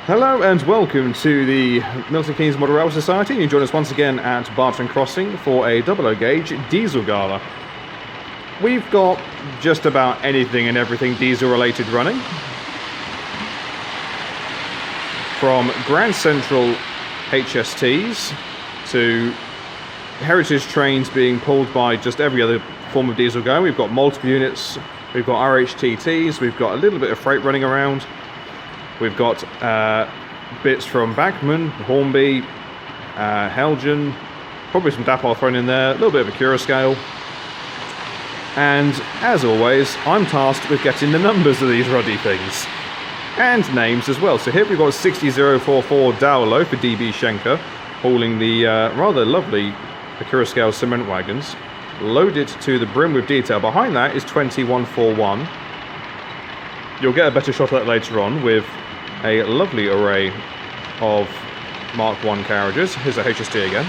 Hello and welcome to the Milton Keynes Model Rail Society. You join us once again at Barton Crossing for a 00 gauge diesel gala. We've got just about anything and everything diesel related running. From Grand Central HSTs to heritage trains being pulled by just every other form of diesel going. We've got multiple units, we've got RHTTs, we've got a little bit of freight running around. We've got bits from Wagon, Hornby, Helgen, probably some Dapol thrown in there, a little bit of a Cura scale. And as always, I'm tasked with getting the numbers of these ruddy things. And names as well. So here we've got 60044 Dowlow for DB Schenker, hauling the rather lovely Cura scale cement wagons, loaded to the brim with detail. Behind that is 20141. You'll get a better shot at that later on with a lovely array of Mark 1 carriages. Here's a HST again.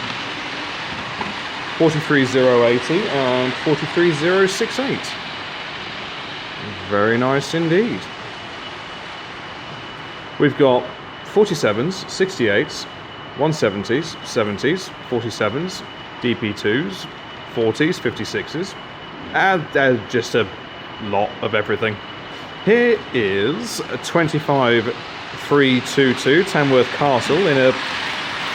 43080 and 43068. Very nice indeed. We've got 47s, 68s, 170s, 70s, 47s, DP2s, 40s, 56s, and just a lot of everything. Here is a 25322 Tamworth Castle in a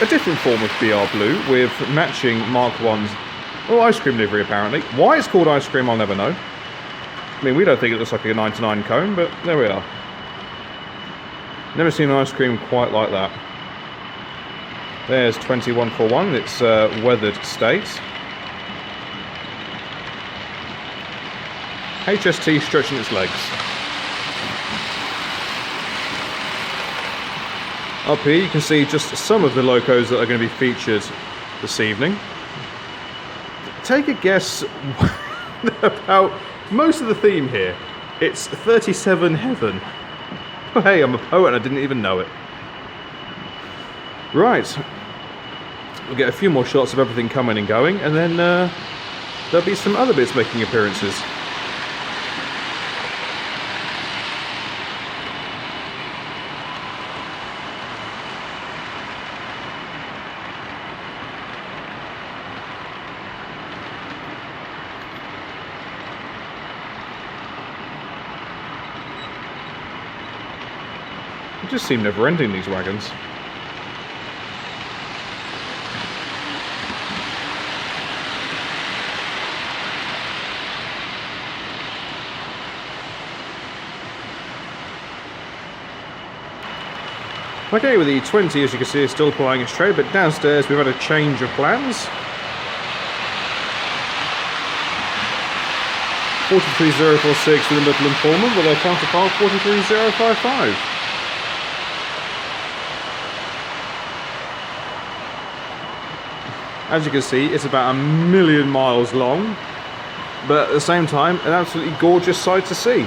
different form of BR Blue with matching Mark 1's ice cream livery apparently. Why it's called ice cream I'll never know. I mean, we don't think it looks like a 99 cone, but there we are. Never seen an ice cream quite like that. There's 20141, it's weathered state. HST stretching its legs. Up here you can see just some of the locos that are going to be featured this evening. Take a guess about most of the theme here. It's 37 Heaven. Oh, hey, I'm a poet and I didn't even know it. Right. We'll get a few more shots of everything coming and going, and then there'll be some other bits making appearances. They just seem never-ending, these wagons. Okay, with the 20, as you can see, is still plying its trade, but downstairs we've had a change of plans. 43046 with the Milton Pullman with their counterpart 43055. As you can see, it's about 1,000,000 miles long, but at the same time, an absolutely gorgeous sight to see.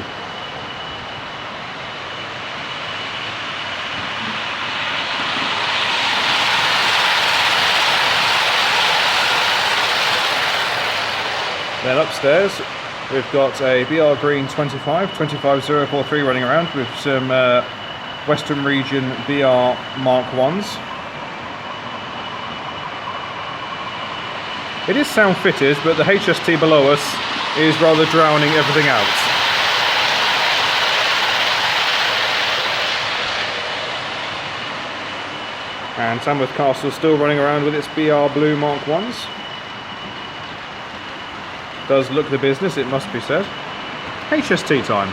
Then upstairs, we've got a BR Green 25043 running around with some Western Region BR Mark 1s. It is sound fitted, but the HST below us is rather drowning everything out. And Tamworth Castle still running around with its BR Blue Mark 1s. Does look the business, it must be said. HST time.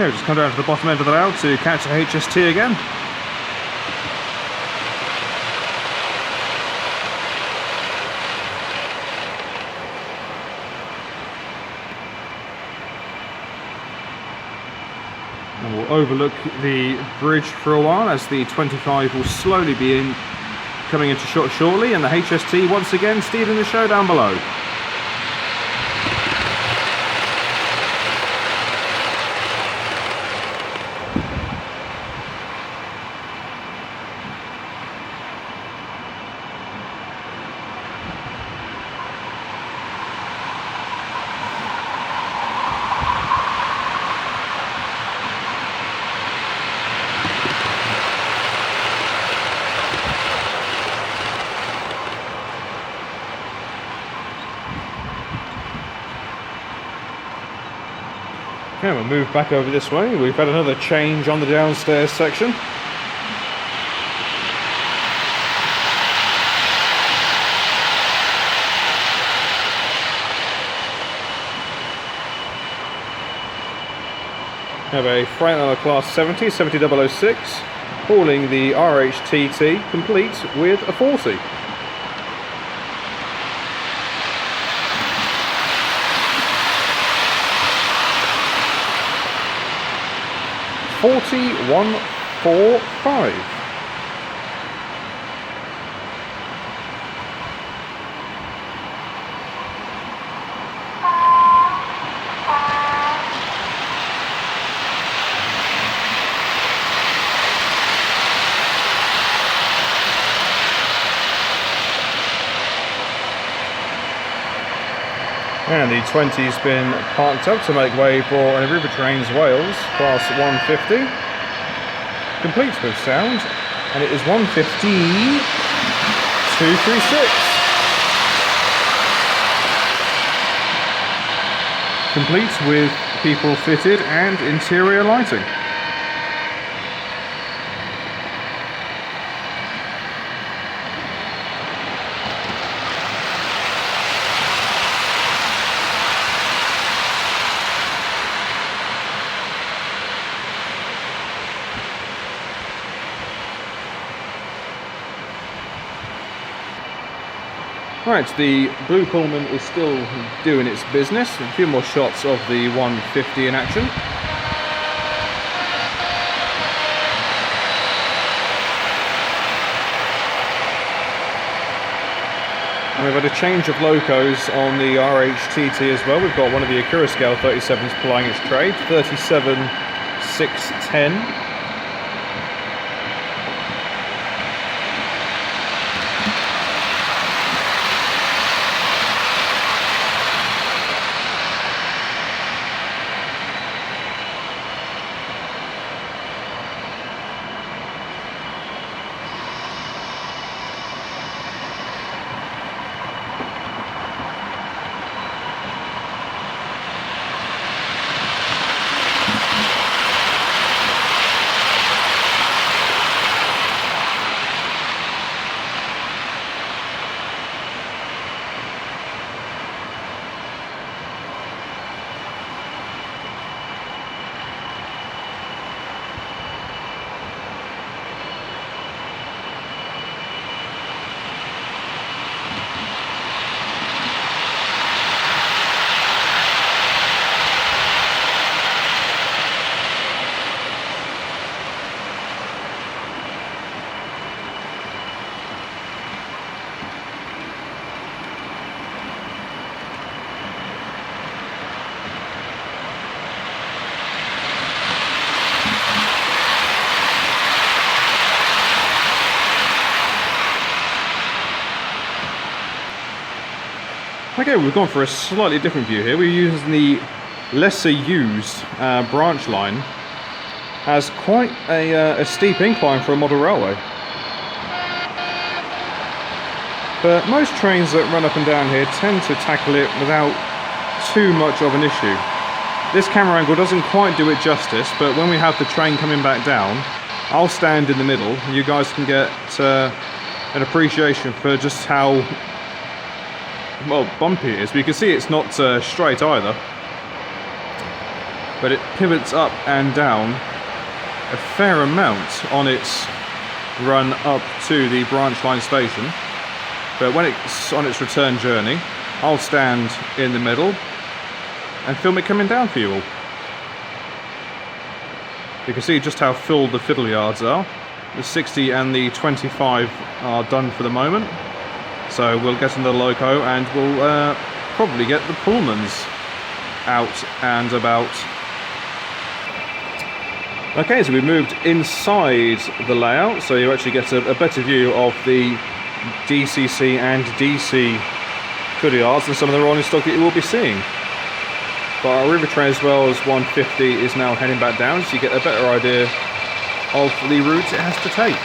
Okay, we'll just come down to the bottom end of the rail to catch a HST again. And we'll overlook the bridge for a while as the 25 will slowly be coming into shot shortly, and the HST once again stealing the show down below. Okay, we'll move back over this way. We've had another change on the downstairs section. We have a Freightliner Class 70, 70006, hauling the RHTT, complete with a 40. $41.45. And the 20's been parked up to make way for an River Trains Wales Class 150, complete with sound, and it is 115.236. Complete with people fitted and interior lighting. Right, the blue Pullman is still doing its business. A few more shots of the 150 in action. And we've had a change of locos on the RHTT as well. We've got one of the Akura Scale 37s plying its trade, 37610. Okay, we've gone for a slightly different view here. We're using the lesser used branch line. Has quite a steep incline for a model railway. But most trains that run up and down here tend to tackle it without too much of an issue. This camera angle doesn't quite do it justice, but when we have the train coming back down, I'll stand in the middle and you guys can get an appreciation for just how bumpy it is. But you can see it's not straight either, but it pivots up and down a fair amount on its run up to the branch line station. But when it's on its return journey, I'll stand in the middle and film it coming down for you all. You can see just how full the fiddle yards are. The 60 and the 25 are done for the moment. So we'll get into the Loco and we'll probably get the Pullmans out and about. Okay, so we moved inside the layout, so you actually get a better view of the DCC and DC fiddle yards and some of the rolling stock that you will be seeing. But our river train as well as 150 is now heading back down, so you get a better idea of the route it has to take.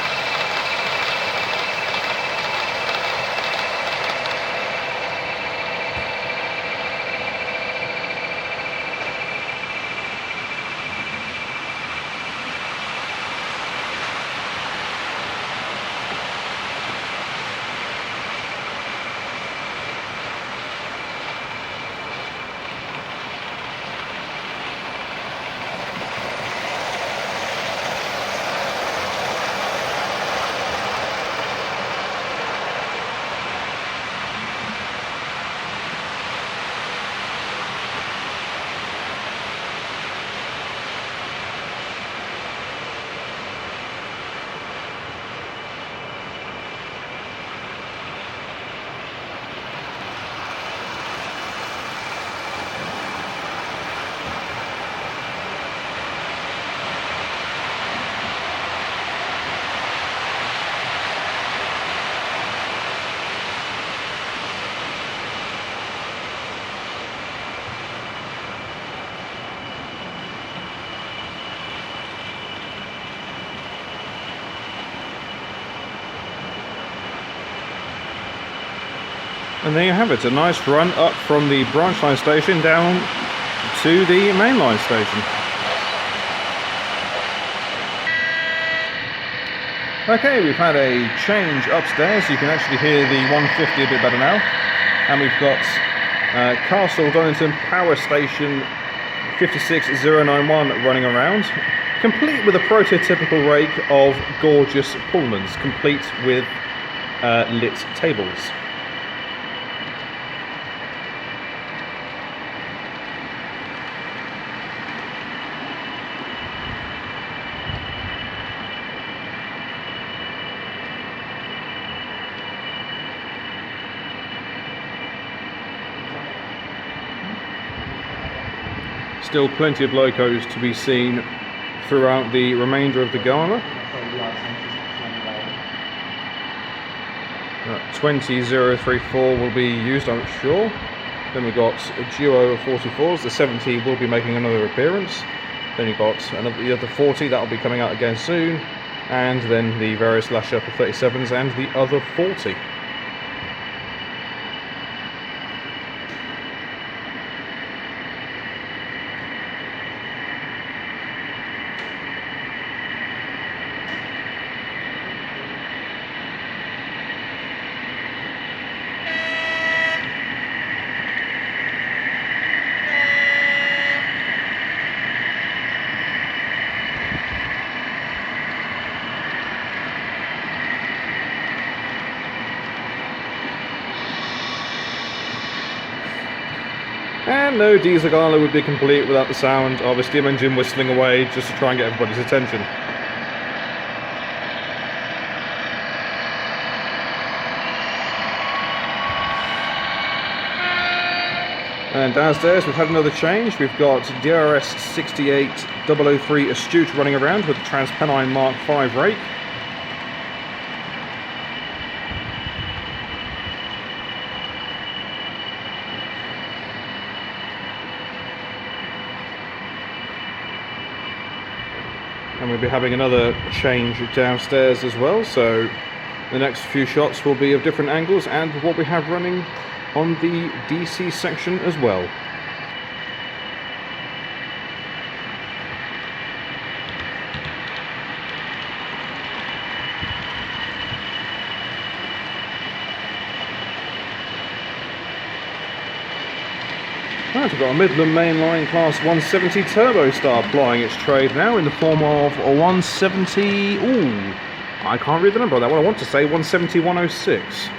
And there you have it, a nice run up from the branch line station down to the main line station. Okay, we've had a change upstairs. You can actually hear the 150 a bit better now. And we've got Castle Donington Power Station 56091 running around, complete with a prototypical rake of gorgeous Pullmans, complete with lit tables. Still plenty of locos to be seen throughout the remainder of the Gala. 20034 will be used, I'm sure. Then we've got a duo of 44s. The 70 will be making another appearance. Then you've got the other 40 that will be coming out again soon. And then the various lash up of 37s and the other 40. And no diesel Gala would be complete without the sound of a steam engine whistling away just to try and get everybody's attention. And downstairs we've had another change. We've got DRS 68003 Astute running around with the Transpennine Mark V rake. And we'll be having another change downstairs as well, so the next few shots will be of different angles and what we have running on the DC section as well. Right, we've got a Midland Mainline Class 170 Turbo Star plying its trade now in the form of a 170... Ooh, I can't read the number on that one. I want to say 170-106.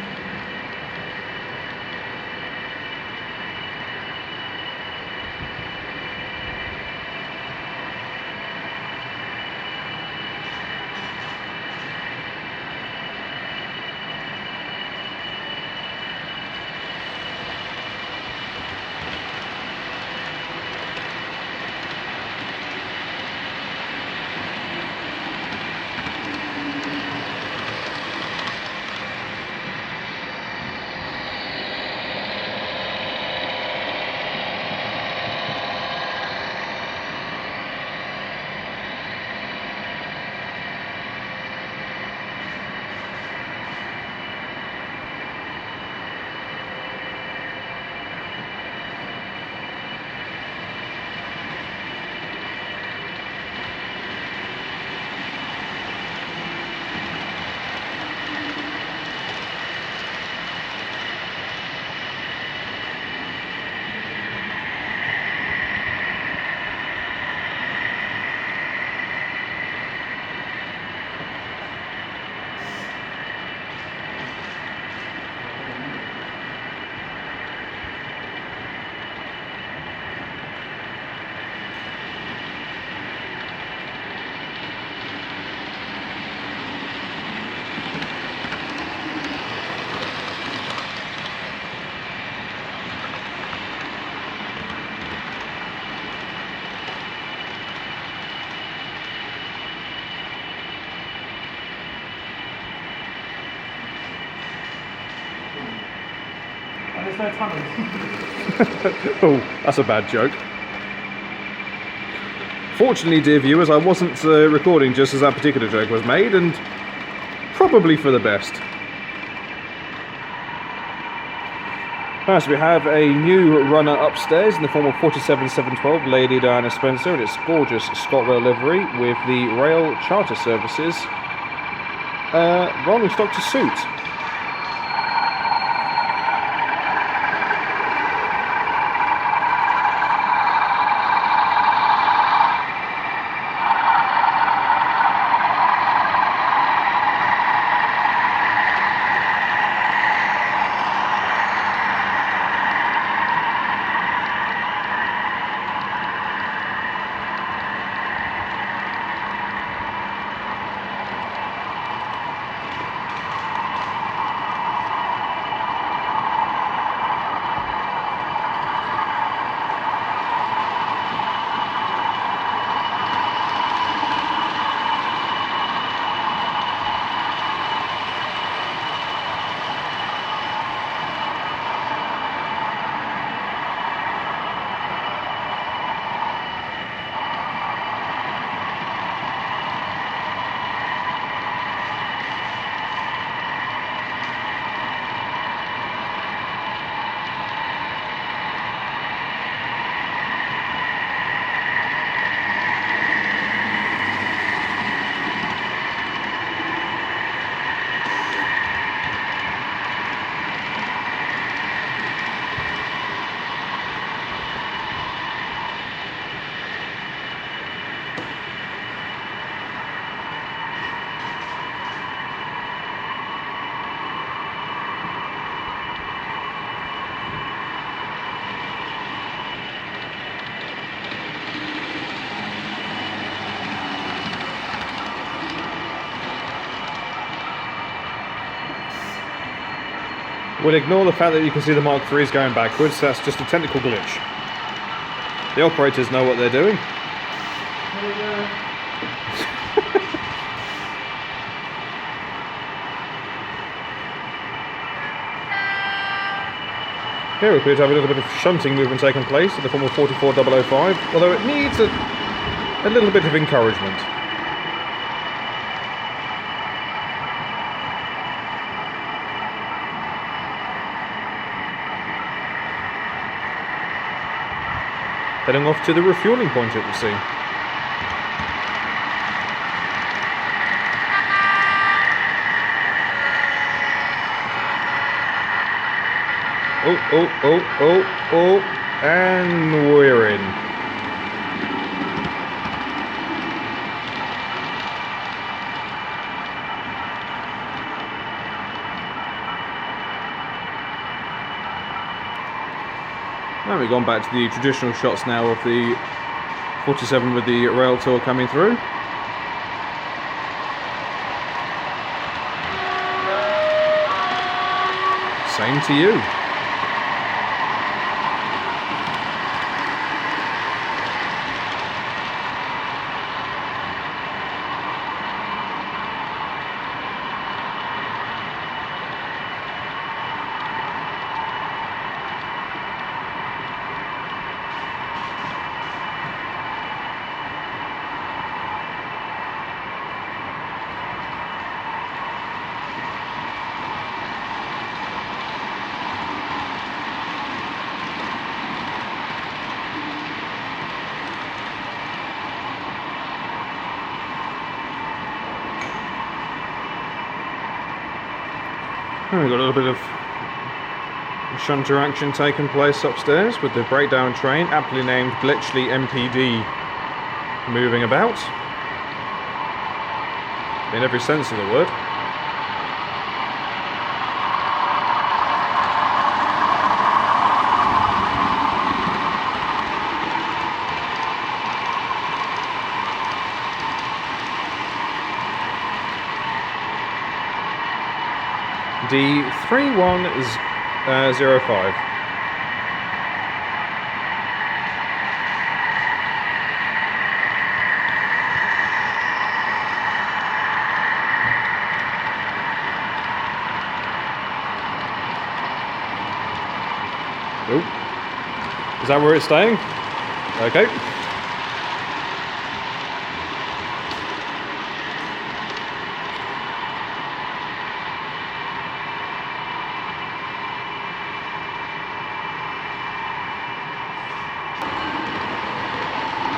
prefer tunnels. Oh, that's a bad joke. Fortunately, dear viewers, I wasn't recording just as that particular joke was made, and probably for the best. First, we have a new runner upstairs in the form of 47712 Lady Diana Spencer in its gorgeous ScotRail livery with the rail charter services rolling stock to suit. We'll ignore the fact that you can see the Mark IIIs going backwards. That's just a technical glitch. The operators know what they're doing. Here we appear to have a little bit of shunting movement taking place in the form of 44005, although it needs a little bit of encouragement. Heading off to the refueling point, it would seem. Oh, and we're in. Now we've gone back to the traditional shots now of the 47 with the rail tour coming through. Same to you. And we've got a little bit of shunter action taking place upstairs with the breakdown train, aptly named Bletchley MPD, moving about in every sense of the word. D3105. Is that where it's staying? Okay.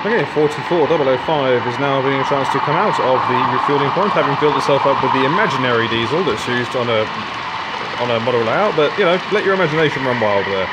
Okay, 44005 is now being a chance to come out of the refueling point, having filled itself up with the imaginary diesel that's used on a model layout, but, you know, let your imagination run wild there.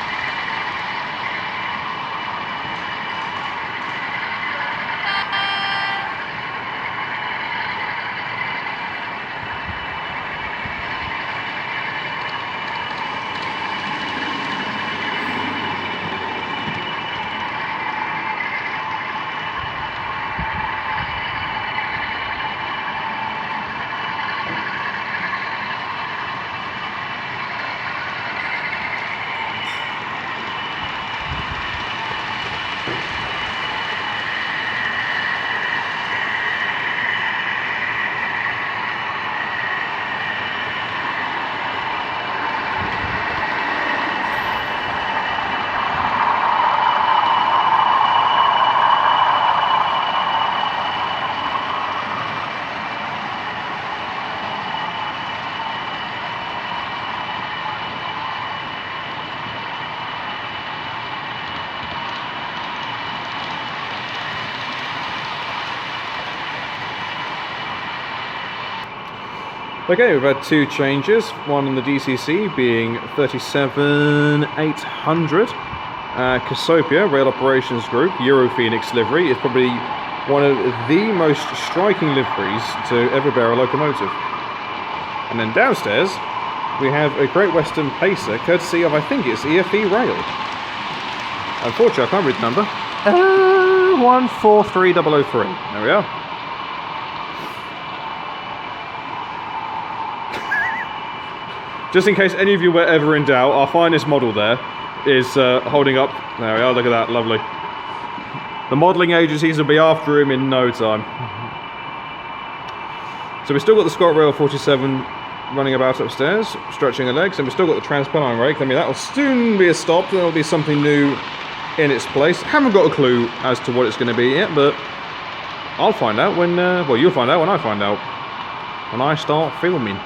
Okay, we've had two changes, one in the DCC being 37800. Cassiopeia, Rail Operations Group, Euro Phoenix livery, is probably one of the most striking liveries to ever bear a locomotive. And then downstairs, we have a Great Western Pacer, courtesy of, I think it's EFE Rail. Unfortunately, I can't read the number. 143003. There we are. Just in case any of you were ever in doubt, our finest model there is holding up. There we are, look at that, lovely. The modelling agencies will be after him in no time. So we've still got the ScotRail 47 running about upstairs, stretching her legs, and we've still got the TransPennine rake. I mean, that'll soon be stopped, and there'll be something new in its place. Haven't got a clue as to what it's going to be yet, but I'll find out when, well, you'll find out when I find out. When I start filming.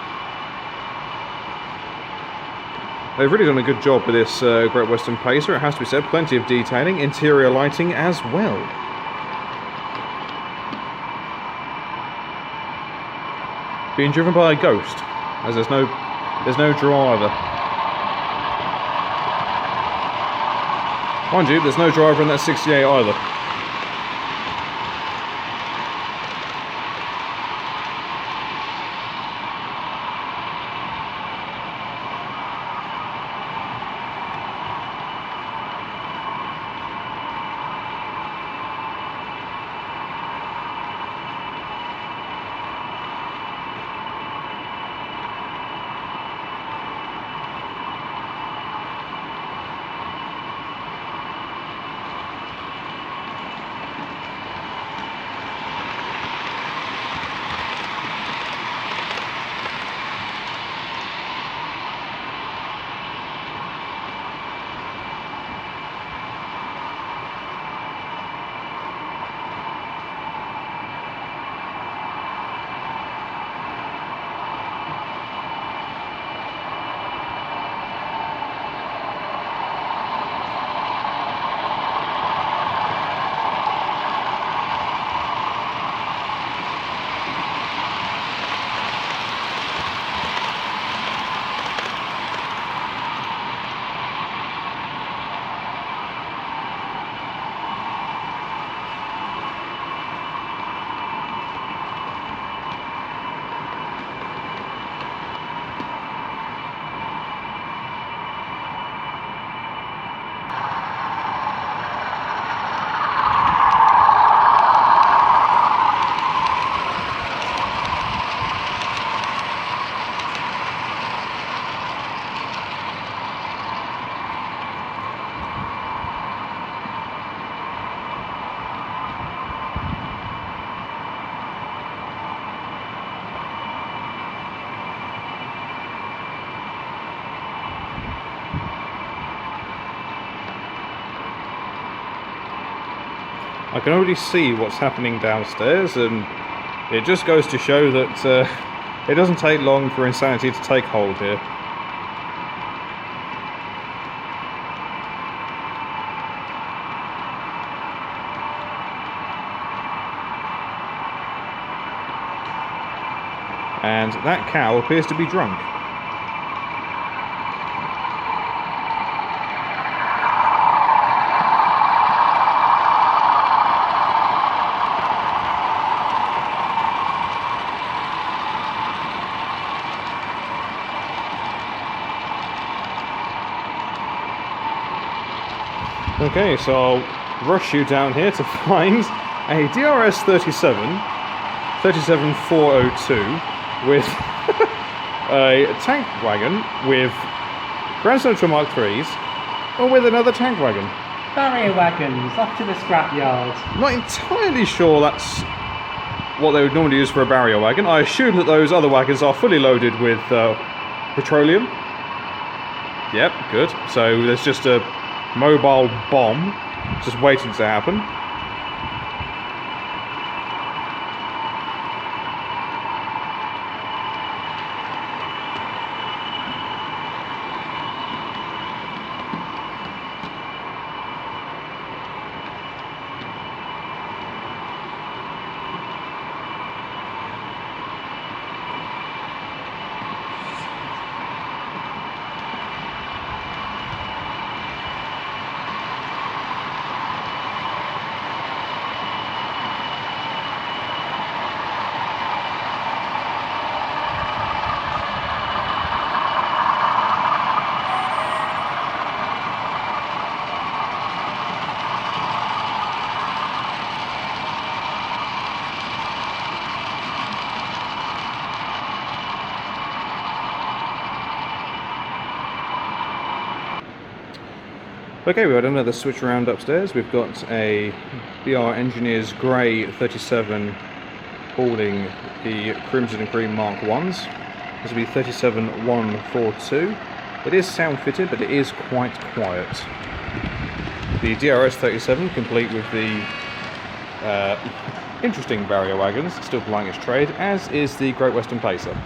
They've really done a good job with this Great Western Pacer, it has to be said. Plenty of detailing, interior lighting as well. Being driven by a ghost, as there's no driver. Mind you, there's no driver in that 68 either. I can already see what's happening downstairs, and it just goes to show that it doesn't take long for insanity to take hold here. And that cow appears to be drunk. Okay, so I'll rush you down here to find a DRS 37402 with a tank wagon with Grand Central Mark IIIs, or with another tank wagon. Barrier wagons, off to the scrapyard. Not entirely sure that's what they would normally use for a barrier wagon. I assume that those other wagons are fully loaded with petroleum. Yep, good. So there's just a mobile bomb just waiting to happen. Okay, we've got another switch around upstairs. We've got a BR Engineers Grey 37 hauling the Crimson and Cream Mark 1s. This will be 37142. It is sound fitted, but it is quite quiet. The DRS 37, complete with the interesting barrier wagons, still plying its trade, as is the Great Western Pacer.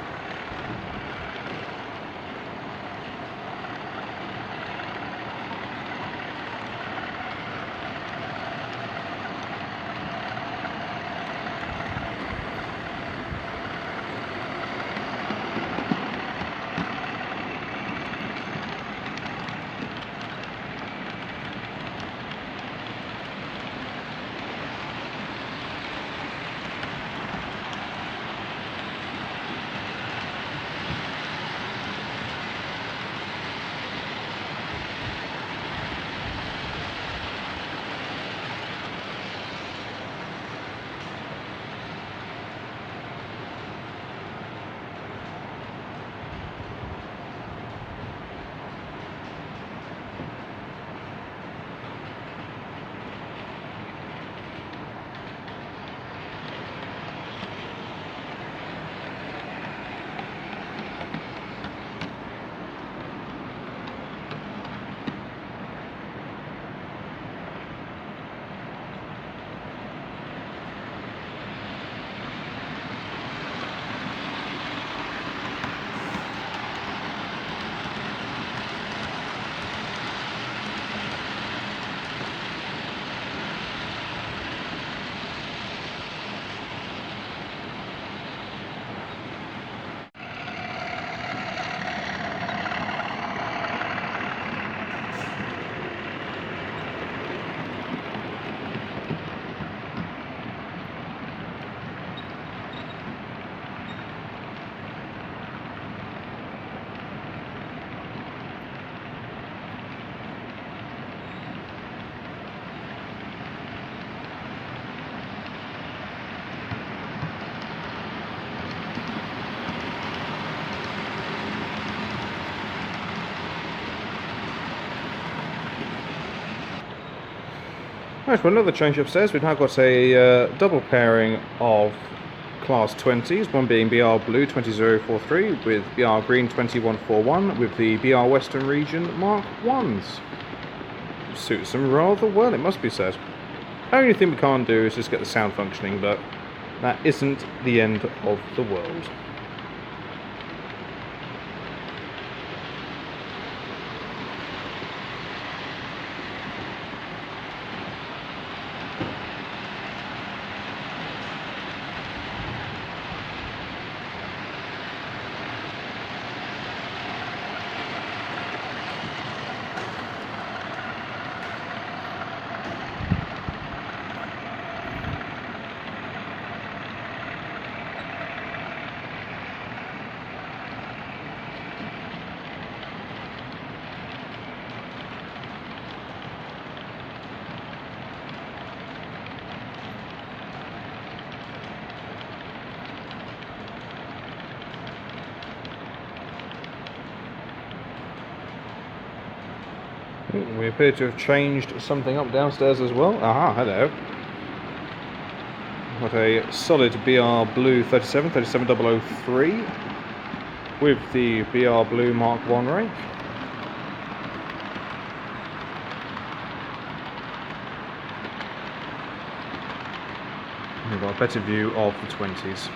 Right, well, another change upstairs. We've now got a double pairing of Class 20s, one being BR Blue 20043 with BR Green 2141 with the BR Western Region Mark 1s. Suits them rather well, it must be said. Only thing we can't do is just get the sound functioning, but that isn't the end of the world. We appear to have changed something up downstairs as well. Aha, hello. Got a solid BR Blue 37003 with the BR Blue Mark 1 rake. We've got a better view of the 20s.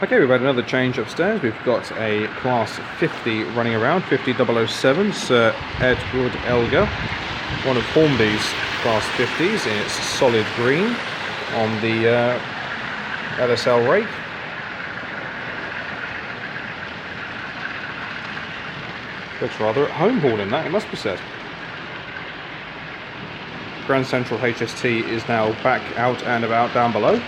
Okay, we've had another change upstairs. We've got a Class 50 running around, 50007, Sir Edward Elgar, one of Hornby's Class 50s in its solid green on the LSL rake. Looks rather at home hauling that, it must be said. Grand Central HST is now back out and about down below.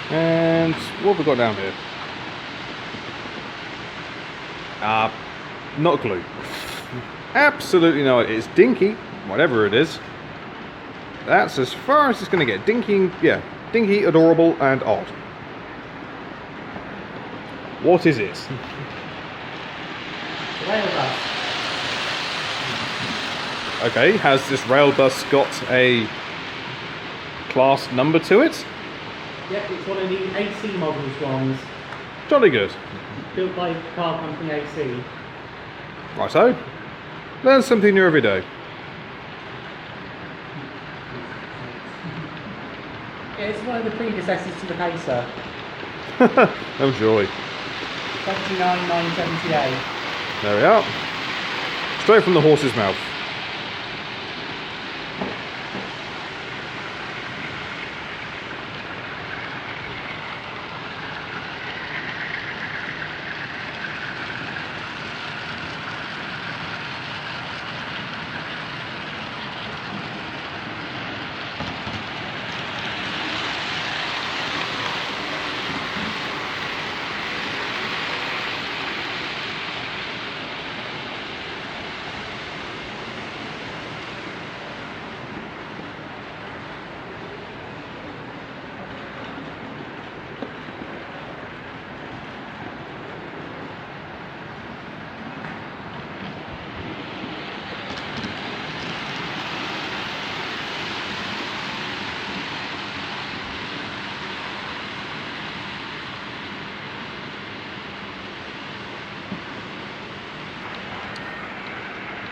And what have we got down here? Not a clue. Absolutely no idea. It's dinky, whatever it is. That's as far as it's going to get. Dinky, yeah. Dinky, adorable, and odd. What is it? Railbus. Okay, has this Railbus got a class number to it? Yep, it's one of the AC models ones, Jolly good. built by car company AC. Righto. Learn something new every day. Yeah, it's one of the predecessors to the Pacer, Oh joy. 29978. There we are. Straight from the horse's mouth.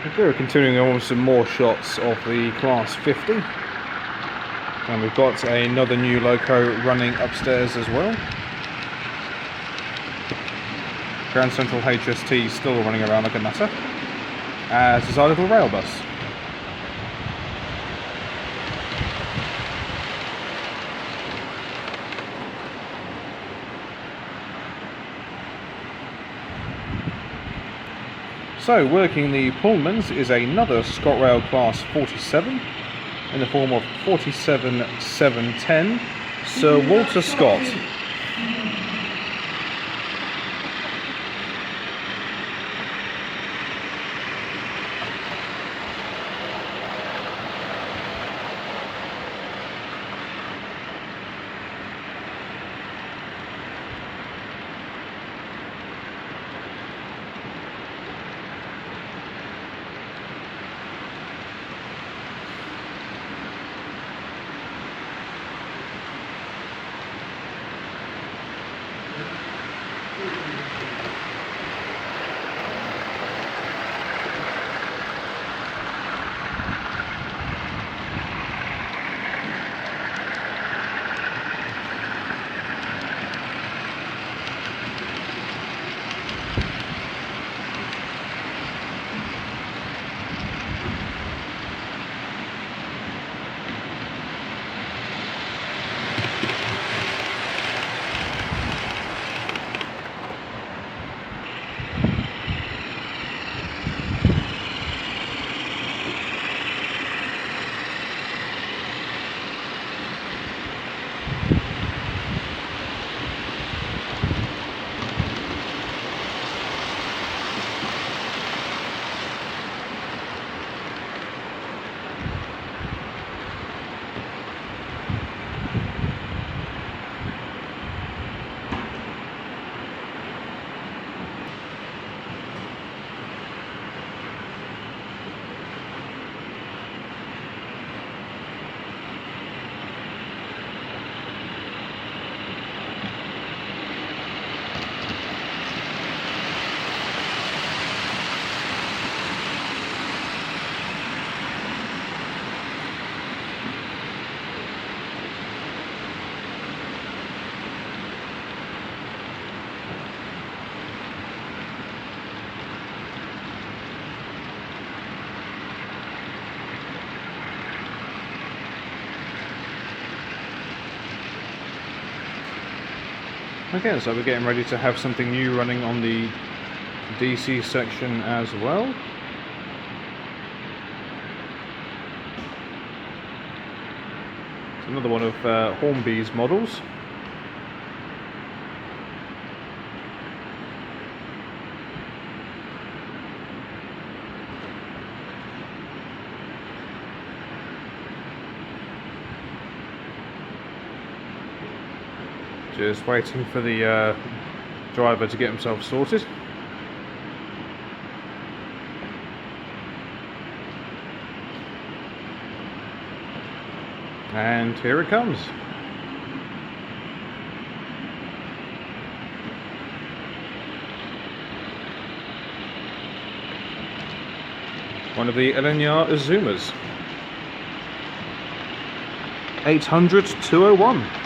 Okay, we're continuing on with some more shots of the Class 50. And we've got another new Loco running upstairs as well. Grand Central HST still running around like a nutter, as is our little Railbus. So, working the Pullmans is another ScotRail Class 47 in the form of 47710 Sir Walter Scott. Okay, so we're getting ready to have something new running on the DC section as well. It's another one of Hornby's models. Just waiting for the driver to get himself sorted. And here it comes. One of the Eleanor Azumas. 800-201.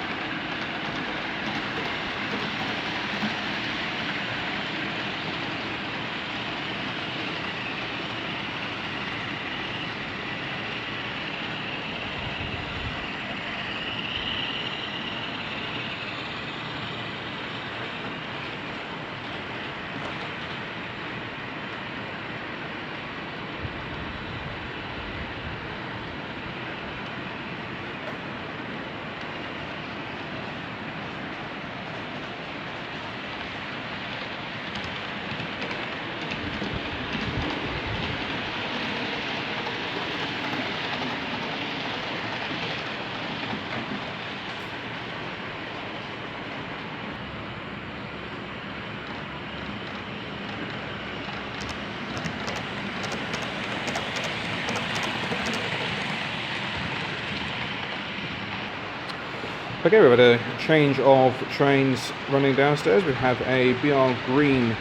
Okay, we've had a change of trains running downstairs. We have a BR Green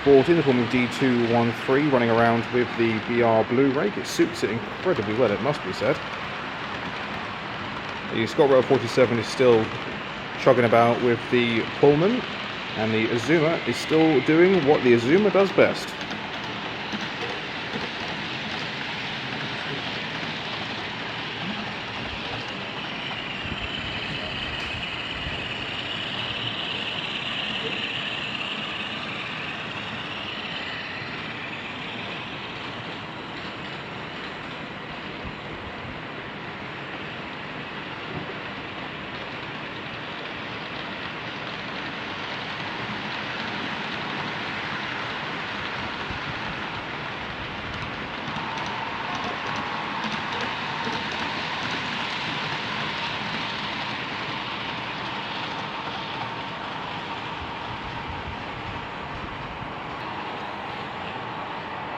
bought in the form of D213, running around with the BR Blue rake. It suits it incredibly well, it must be said. The Scott Rail 47 is still chugging about with the Pullman, and the Azuma is still doing what the Azuma does best.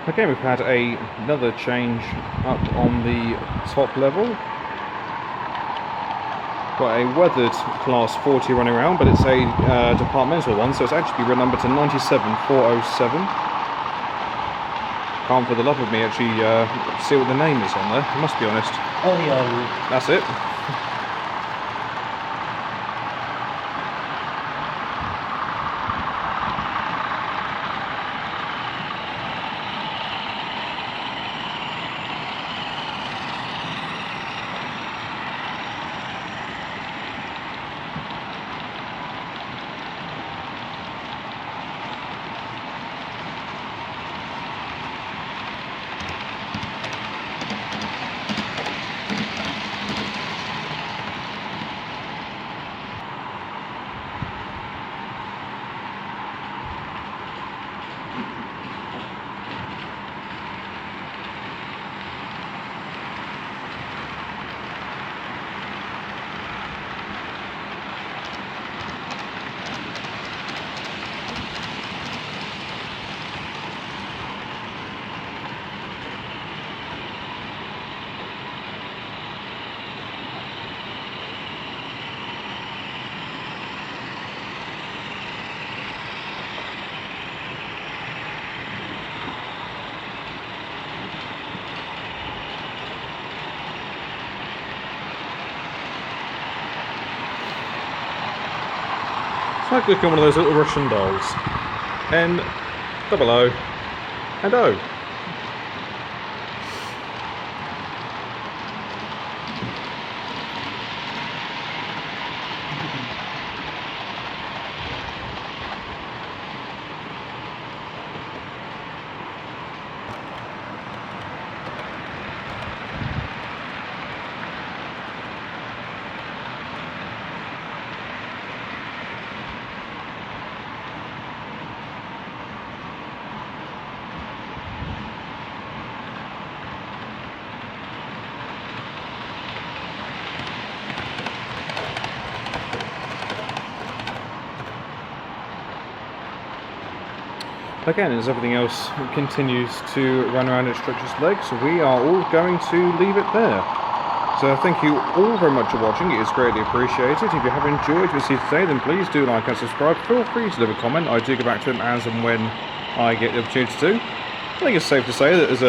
Okay, we've had another change up on the top level. Got a weathered class 40 running around, but it's a departmental one, so it's actually run number to 97407. Can't for the love of me actually see what the name is on there, I must be honest. That's it. It's like looking at one of those little Russian dolls. N, double O, and O. Again, as everything else continues to run around its stretches legs, we are all going to leave it there. So thank you all very much for watching, it is greatly appreciated. If you have enjoyed what you see today, then please do like and subscribe. Feel free to leave a comment, I do go back to them as and when I get the opportunity to. I think it's safe to say that as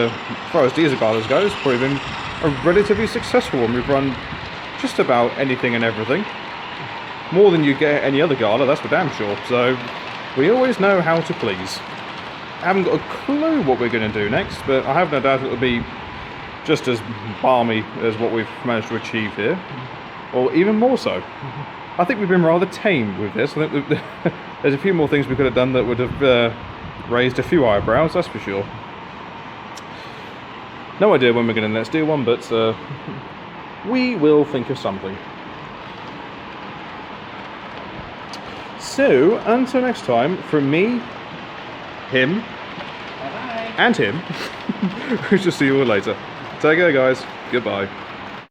far as diesel galas goes, it's probably been a relatively successful one. We've run just about anything and everything. More than you get at any other gala, that's for damn sure. So we always know how to please. I haven't got a clue what we're going to do next, but I have no doubt it'll be just as balmy as what we've managed to achieve here, or even more so. I think we've been rather tame with this. I think there's a few more things we could have done that would have raised a few eyebrows, that's for sure. No idea when we're going to next do one, but we will think of something. So, until next time, from me, him, Bye-bye. and him, we'll just see you all later. Take care, guys. Goodbye.